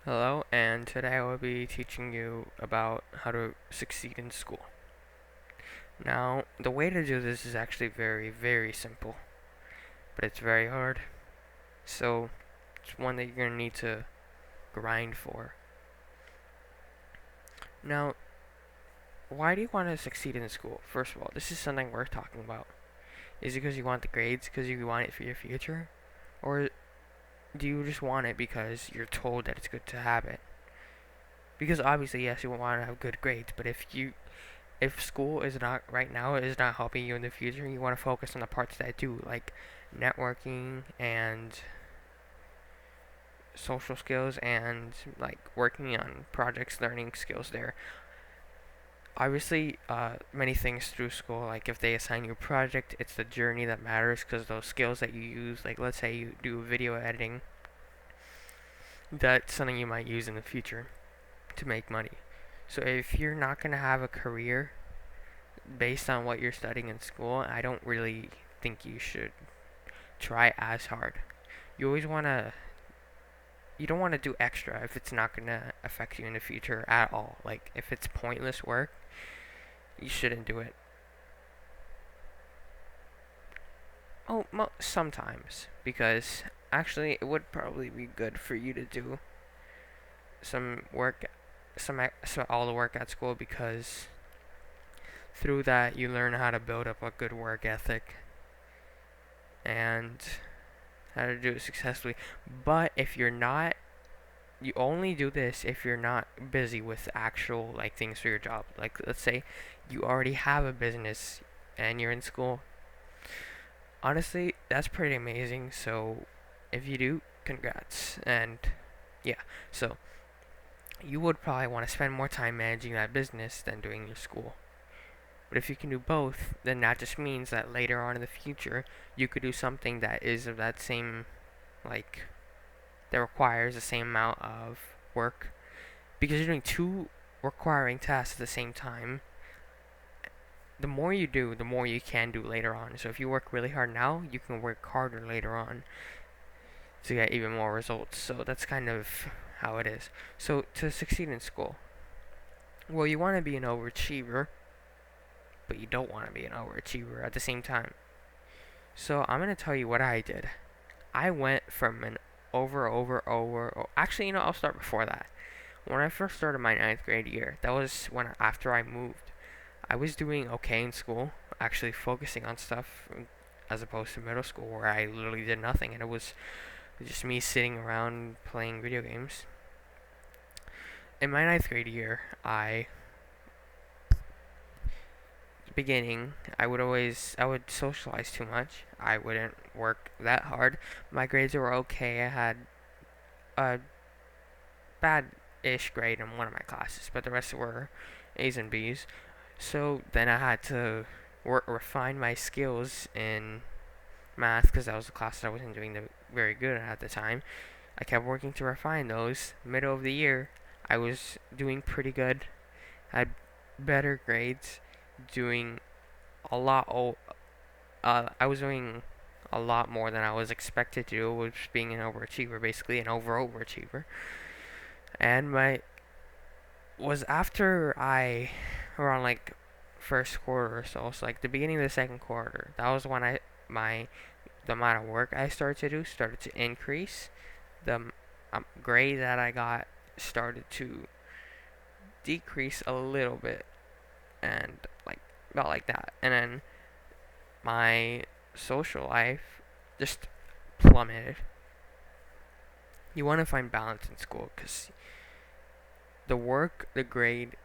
Hello, and today I will be teaching you about how to succeed in school. Now, the way to do this is actually very, very simple, but it's very hard. So, it's one that you're going to need to grind for. Now, why do you want to succeed in school? First of all, this is something worth talking about. Is it because you want the grades, because you want it for your future? Or do you just want it because you're told that it's good to have it? Because obviously, yes, you want to have good grades, but if school is not right now is not helping you in the future, you want to focus on the parts that do, like networking and social skills and like working on projects, learning skills there. Obviously, many things through school, like if they assign you a project, it's the journey that matters because those skills that you use, like let's say you do video editing, that's something you might use in the future to make money. So if you're not going to have a career based on what you're studying in school, I don't really think you should try as hard. You always want to you don't want to do extra if it's not going to affect you in the future at all. Like if it's pointless work, you shouldn't do it. Sometimes because actually it would probably be good for you to do some work some all the work at school because through that you learn how to build up a good work ethic and how to do it successfully. But if you're not, you only do this if you're not busy with actual like things for your job. Like let's say you already have a business and you're in school. Honestly, that's pretty amazing. So if you do, congrats. And yeah, so you would probably want to spend more time managing that business than doing your school. But if you can do both, then that just means that later on in the future, you could do something that is of that same, like, that requires the same amount of work. Because you're doing two requiring tasks at the same time, the more you do, the more you can do later on. So if you work really hard now, you can work harder later on to get even more results. So that's kind of how it is. So to succeed in school, well, you want to be an overachiever, but you don't want to be an overachiever at the same time. So I'm going to tell you what I did. I went from an actually, I'll start before that. When I first started my ninth grade year, that was when after I moved. I was doing okay in school, actually focusing on stuff as opposed to middle school where I literally did nothing and it was just me sitting around playing video games. In my ninth grade year, beginning, I would socialize too much. I wouldn't work that hard. My grades were okay. I had a bad-ish grade in one of my classes, but the rest were A's and B's. So then I had to refine my skills in math because that was a class that I wasn't doing very good at the time. I kept working to refine those. Middle of the year, I was doing pretty good. Had better grades, doing a lot. I was doing a lot more than I was expected to do, which being an overachiever, basically an overachiever. And my was after I around like first quarter or so, so like the beginning of the second quarter. That was when my the amount of work I started to do started to increase. The grade that I got started to decrease a little bit, and like about like that. And then my social life just plummeted. You want to find balance in school because the work, the grade,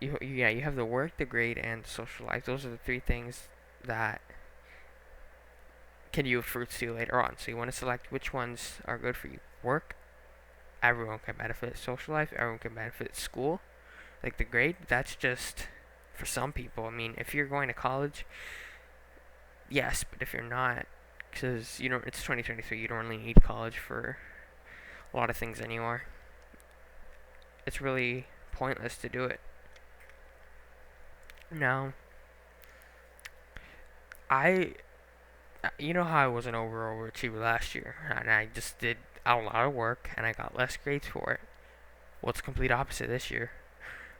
you have the work, the grade, and the social life. Those are the three things that can yield fruits to you later on. So you want to select which ones are good for you. Work, everyone can benefit. Social life, everyone can benefit. School, like the grade, that's just for some people. I mean, if you're going to college, yes, but if you're not, because it's 2023, you don't really need college for a lot of things anymore. It's really pointless to do it. Now, I, you know how I was an overachiever last year, and I just did a lot of work, and I got less grades for it. Well, it's complete opposite this year.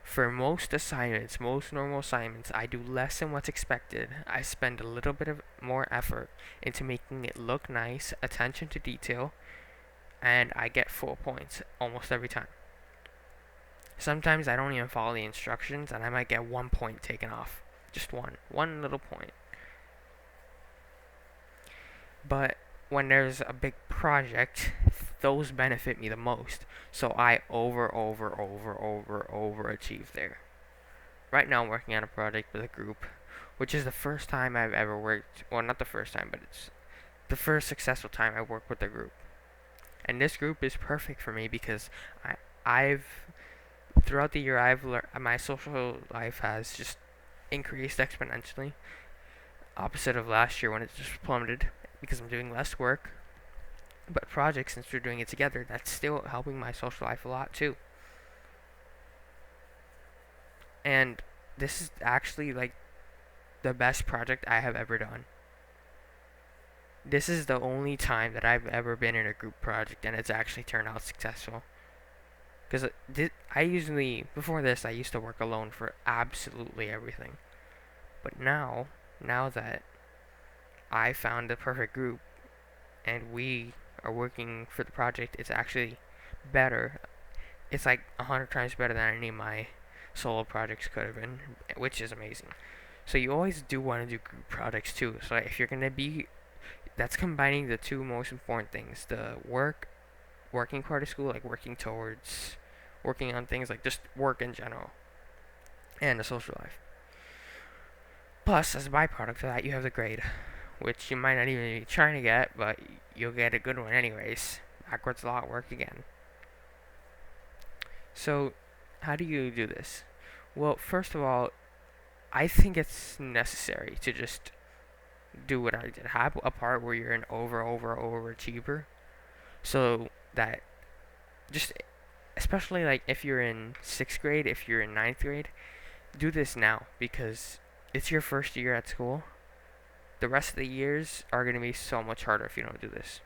For most assignments, most normal assignments, I do less than what's expected. I spend a little bit of more effort into making it look nice, attention to detail, and I get full points almost every time. Sometimes I don't even follow the instructions and I might get 1 point taken off. Just one little point. But when there's a big project, those benefit me the most. So I overachieve there. Right now I'm working on a project with a group, which is the first time I've ever worked, well, not the first time, but it's the first successful time I worked with a group. And this group is perfect for me because I've throughout the year I've learned my social life has just increased exponentially. Opposite of last year when it just plummeted because I'm doing less work. But projects, since we're doing it together, that's still helping my social life a lot too. And this is actually like the best project I have ever done. This is the only time that I've ever been in a group project and it's actually turned out successful. Because I usually, before this, I used to work alone for absolutely everything. But now that I found the perfect group and we are working for the project, it's actually better. It's like 100 times better than any of my solo projects could have been, which is amazing. So you always do want to do group projects too. So if you're going to be, that's combining the two most important things, the working part of school, like working on things like just work in general, and the social life. Plus, as a byproduct of that, you have the grade, which you might not even be trying to get, but you'll get a good one anyways. Backwards law at work again. So, how do you do this? Well, first of all, I think it's necessary to just do what I did. Have a part where you're an overachiever, so that just, especially like if you're in 6th grade, if you're in 9th grade, do this now because it's your first year at school. The rest of the years are going to be so much harder if you don't do this.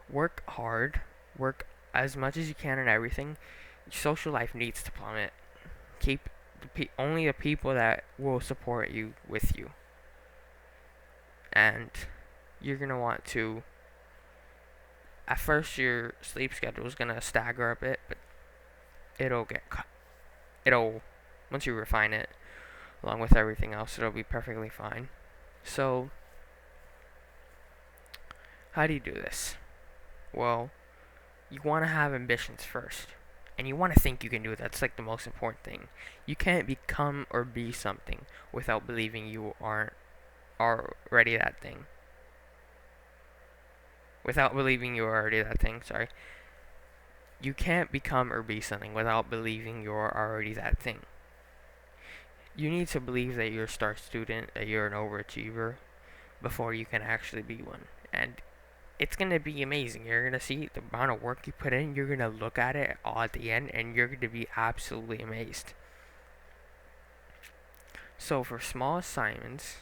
Work hard, work as much as you can on everything. Your social life needs to plummet. Keep only the people that will support you with you. And you're going to want to, at first your sleep schedule is going to stagger a bit, but it'll get cut. Once you refine it, along with everything else, it'll be perfectly fine. So, how do you do this? Well, you want to have ambitions first. And you want to think you can do it. That's like the most important thing. You can't become or be something without believing you aren't already that thing. Without believing you are already that thing, sorry. You can't become or be something without believing you're already that thing. You need to believe that you're a star student, that you're an overachiever, before you can actually be one. And it's going to be amazing. You're going to see the amount of work you put in. You're going to look at it all at the end, and you're going to be absolutely amazed. So for small assignments,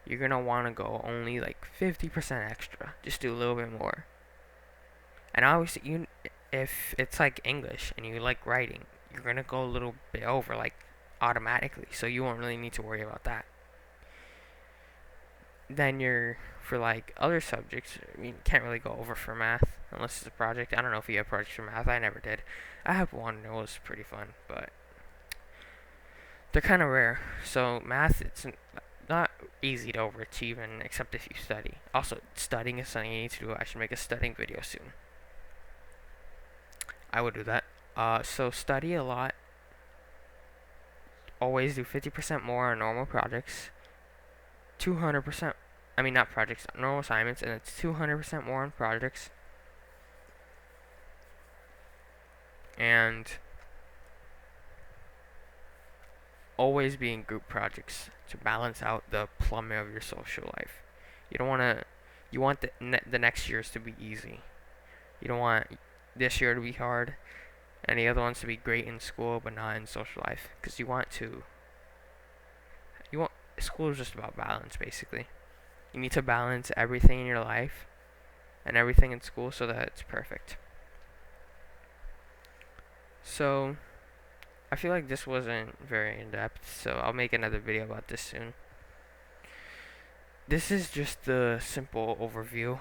you're going to want to go only like 50% extra. Just do a little bit more. And obviously, if it's like English and you like writing, you're going to go a little bit over, like automatically. So you won't really need to worry about that. Then for like other subjects, you can't really go over for math unless it's a project. I don't know if you have projects for math. I never did. I have one and it was pretty fun, but they're kind of rare. So math, it's not easy to overachieve in except if you study. Also, studying is something you need to do. I should make a studying video soon. I would do that. So study a lot. Always do 50% more on normal projects. 200%, not projects, normal assignments, and it's 200% more on projects. And always be in group projects to balance out the plummet of your social life. You want the next years to be easy. You don't want this year to be hard and the other ones to be great in school but not in social life, because school is just about balance, basically. You need to balance everything in your life and everything in school so that it's perfect. So I feel like this wasn't very in depth, so I'll make another video about this soon. This is just the simple overview.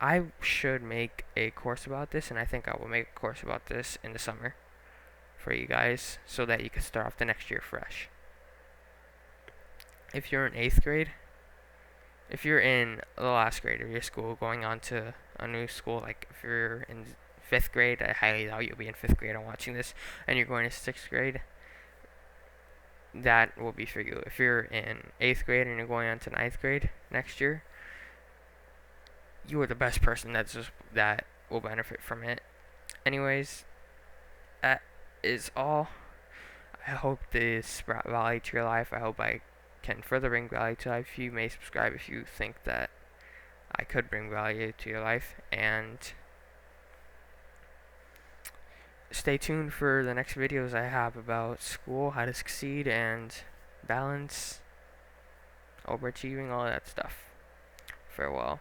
I should make a course about this, and I think I will make a course about this in the summer for you guys so that you can start off the next year fresh. If you're in 8th grade, if you're in the last grade of your school going on to a new school, like if you're in 5th grade, I highly doubt you'll be in 5th grade on watching this, and you're going to 6th grade, that will be for you. If you're in 8th grade and you're going on to 9th grade next year, you are the best person that will benefit from it. Anyways, that is all. I hope this brought value to your life. I hope I can further bring value to life. You may subscribe if you think that I could bring value to your life, and stay tuned for the next videos I have about school, how to succeed, and balance, overachieving, all that stuff. Farewell.